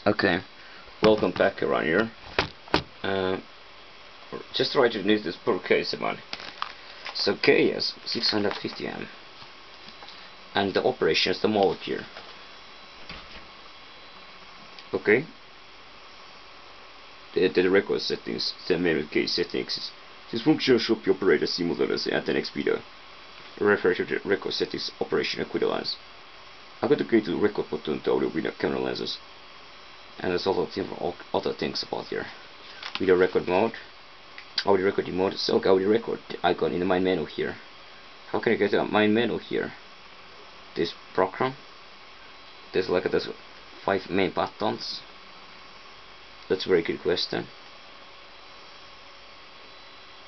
Okay, welcome back around here. Uh, just try to use this poor case man. So KS 650M and the operation is the mode here. Okay. The record settings, the memory case settings. This function should be operated simultaneously at the next video. Refer to the record settings operation equivalence. I'm going to go to the record button to audio video camera lenses. And there's also other things about here. Video record mode, audio recording mode, select audio record icon in the main menu here. How can I get to the main menu here? This program. There's like there's 5 main buttons. That's a very good question.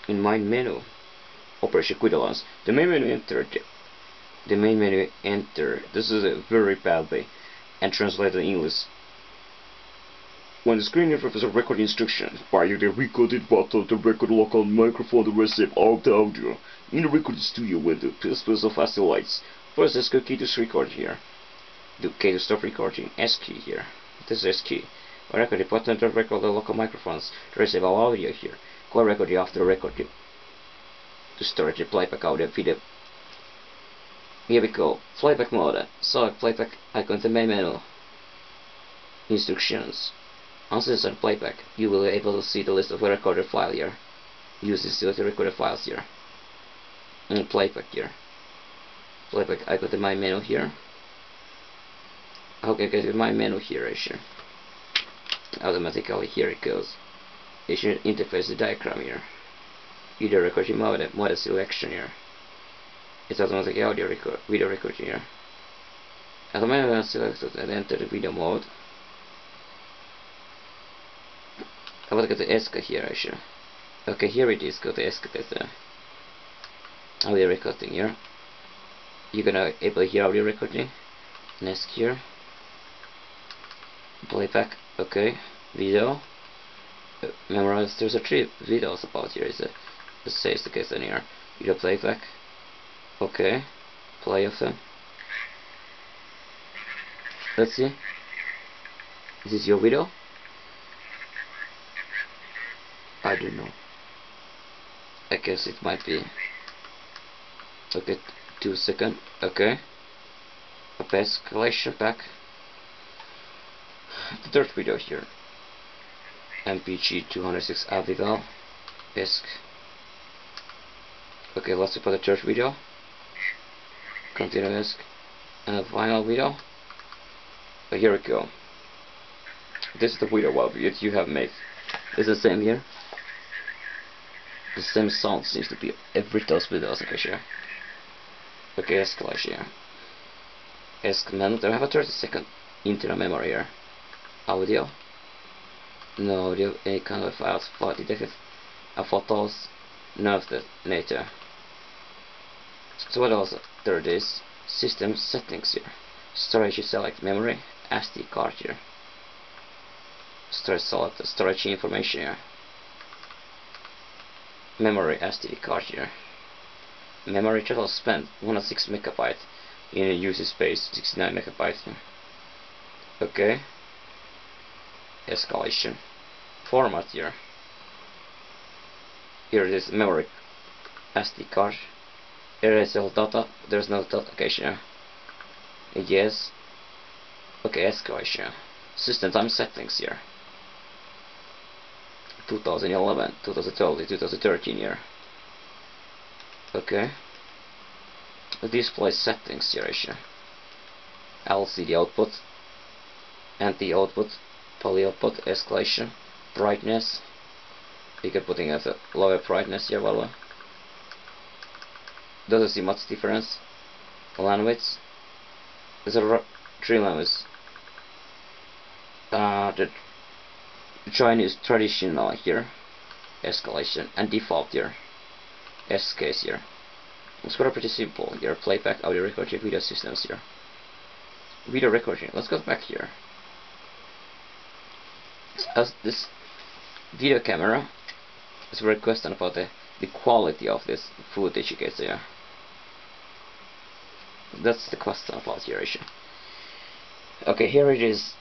In main menu, operation equivalence. The main menu enter. The main menu enter. This is a very bad way and translated in English. When the screen interface of record instructions, by the recorded button, the record local microphone to receive all the audio. In the recording studio window, please specify the lights. First, let's go key to record here. The key to stop recording, S key here. This is S key. When record the button to record the local microphones to receive all audio here. Go record the after recording to start the playback audio video. Here we go. Playback mode. Select playback icon in the main menu. Instructions. Once you start playback, you will be able to see the list of recorded files here. Use this to recorded files here. And playback here. Playback icon in my menu here. Okay, get my menu here, actually. Automatically here it goes. You should interface the diagram here. Video recording mode selection here. It's automatic audio record, video recording here. Automatically selected and enter the video mode. I will get the ESC here actually. Okay, here it is. Go to ESC. That's the audio recording here. You're gonna able to hear audio recording. Next here. Playback. Okay. Video. Memorize. There's a 3 videos about here. It says the case in here. Video playback. Okay. Play of them. Let's see. Is this your video? I don't know. I guess it might be. Okay, 2 seconds. Okay. A escalation back. The third video here. MPG 206 Avigal. ESC. Okay, let's see for the third video. Continue ESC. And the final video. Here we go. This is the video that you have made. It's the same here. The same sound seems to be every those videos. Okay, sure. Okay, escalation here. ESC menu. I have a 30-second internal memory here. Audio. No audio. Any kind of files. File detected. Photos. None of the nature. So what else? There it is. System settings here. Storage select memory. SD card here. Storage select storage information here. Memory SD card here. Memory total spent 106 MB in a user space 69 MB. Okay. Escalation. Format here. Here it is memory SD card. Here is all data. There's no data location. Yes. Okay, escalation. System time settings here. 2011, 2012, 2013 year. Okay. Display settings here. LCD output, anti output, poly output, escalation, brightness. You can put in as a lower brightness here. Well, doesn't see much difference. Language. There's a 3 languages. The Chinese traditional here, escalation, and default here, SKs here. It's pretty simple here. Playback, audio recording, video systems here. Video recording. Let's go back here. As this video camera is a very question about the quality of this footage you get here. That's the question about here. Okay, here it is.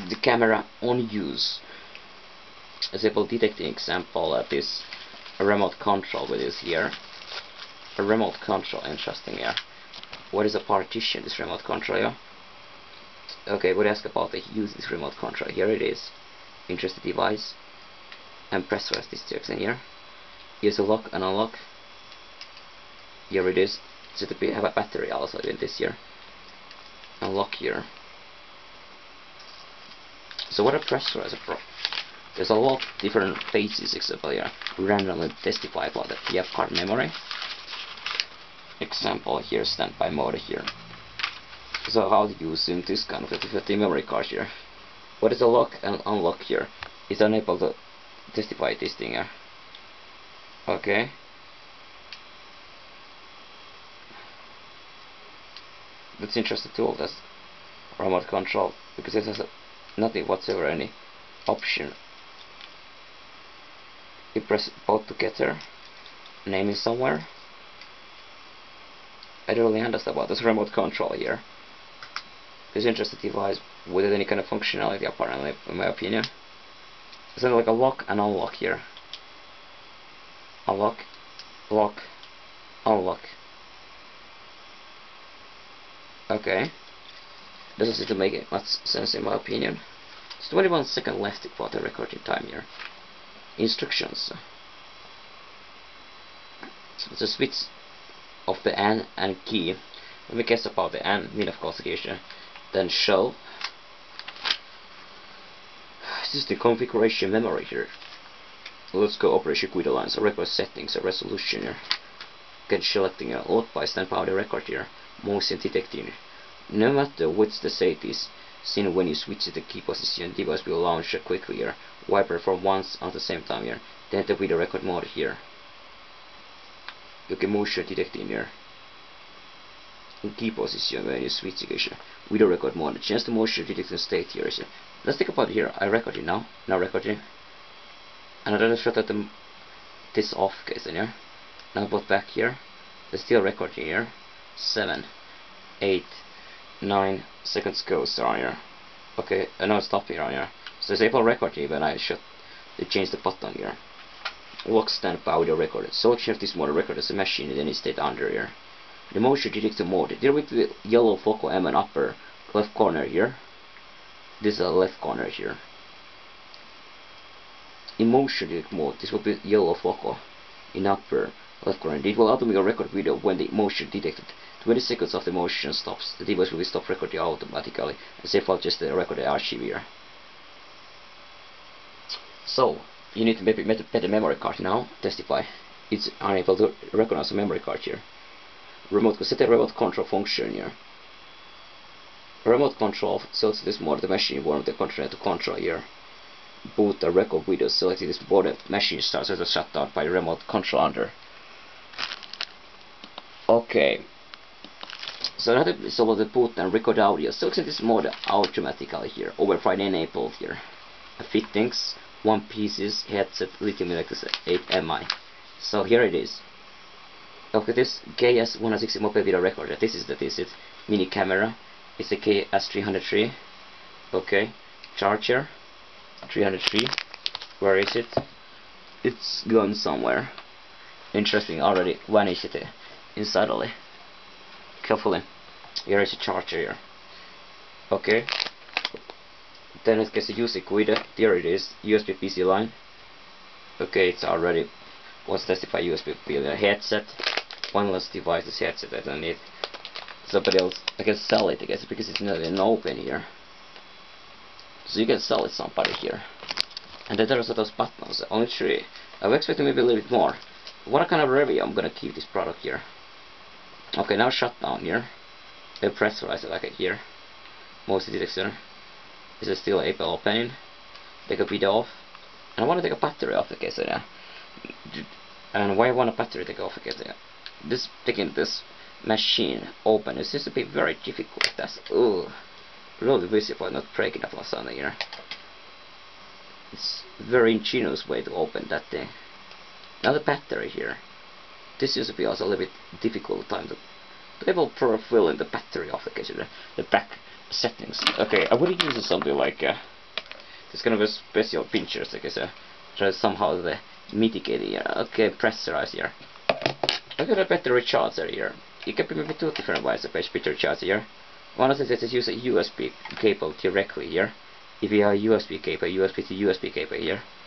the camera on use. As able detecting example that is a remote control with this here. A remote control, interesting here. What is a partition, this remote control here? Okay, what ask about the use this remote control. Here it is. Interesting device. And pressurize this section here. Here's a lock and unlock. Here it is. So to have a battery also in this here. Unlock here. So what a pressurizer pro? There's a lot of different phases example here. Randomly testify about the PF card memory. Example here, standby mode here. So how to use this kind of a memory card here. What is a lock and unlock here? Is unable to testify this thing here. Okay. That's interesting tool, that's remote control, because it has nothing whatsoever, any option. You press both together, name is somewhere. I don't really understand about this remote control here. This interesting device without any kind of functionality apparently, in my opinion. It's like a lock and unlock here. Unlock, lock, unlock. Okay. Doesn't seem to make much sense in my opinion. It's 21 seconds left for the recording time here. Instructions. So the switch of the AND and key. Let me guess about the AND, mean of course here. Then show. This is the configuration memory here. Let's go operation guide lines, record settings, resolution here. Get selecting a lock by standby the record here. Motion detecting. No matter which the state is seen when you switch the key position, the device will launch quickly here. Wiper from once at the same time here. Then the video record mode here. You can motion detecting here. In key position when you switch here. Video record mode. Change the motion detecting state here. So let's think about it here. I record it now. Now recording. And I just shut out this off case in here. Now put back here. It's still recording here. 7, 8, 9 seconds goes on here. Okay, and now stop here on here. So it's able record here when I should change the button here. Lock standby audio recorder. Selection of this mode record as a machine in any state under here. The motion detector mode. There will be the yellow focal M in upper left corner here. This is a left corner here. In motion detector mode, this will be yellow focal in upper left corner. It will automatically record video when the motion detected. 20 seconds after the motion stops, the device will stop recording automatically and save out just the recorded archive here. So, you need to maybe better memory card now. Testify. It's unable to recognize a memory card here. Set a remote control function here. Remote control selects this mode the machine one of the controller to control here. Boot the record video selecting this board the machine starts as a shutdown by remote control under. Okay. So now that so the boot and record audio, selecting this mode automatically here. Override enabled here. Fittings, one pieces, headset, lithium electric 8 MI. So here it is. Okay, this KS160 mobile video recorder. This is mini camera. It's a KS303. Okay, charger 303. Where is it? It's gone somewhere. Interesting, already vanished it inside only. Carefully. Here is a charger here. Okay. Then it gets a USB guide. There it is. USB PC line. Okay, it's already was tested USB headset. One less device is headset. I don't need somebody else. I can sell it, I guess, because it's not even open here. So you can sell it somebody here. And then there's those buttons. Only 3. I was expecting maybe a little bit more. What kind of review I'm gonna keep this product here? Okay, now shut down here. I pressurize it like here. Motion detector. Is it still able opening? Take a video off. And I want to take a battery off the case there. And why I want a battery take off the case there? This taking this machine open, it seems to be very difficult. That's really visible, not breaking up or something here. It's very ingenious way to open that thing. Now the battery here. This used to be also a little bit difficult time to able to fill in the battery of the case. The back settings. Okay, I would use something like this kind of a special pinchers, I guess. Try somehow the mitigate here. Okay, pressurize here. I got a better recharger here. It can be maybe two different ways of HP recharger here. One of the is use a USB cable directly here. If you have a USB cable, USB to USB cable here.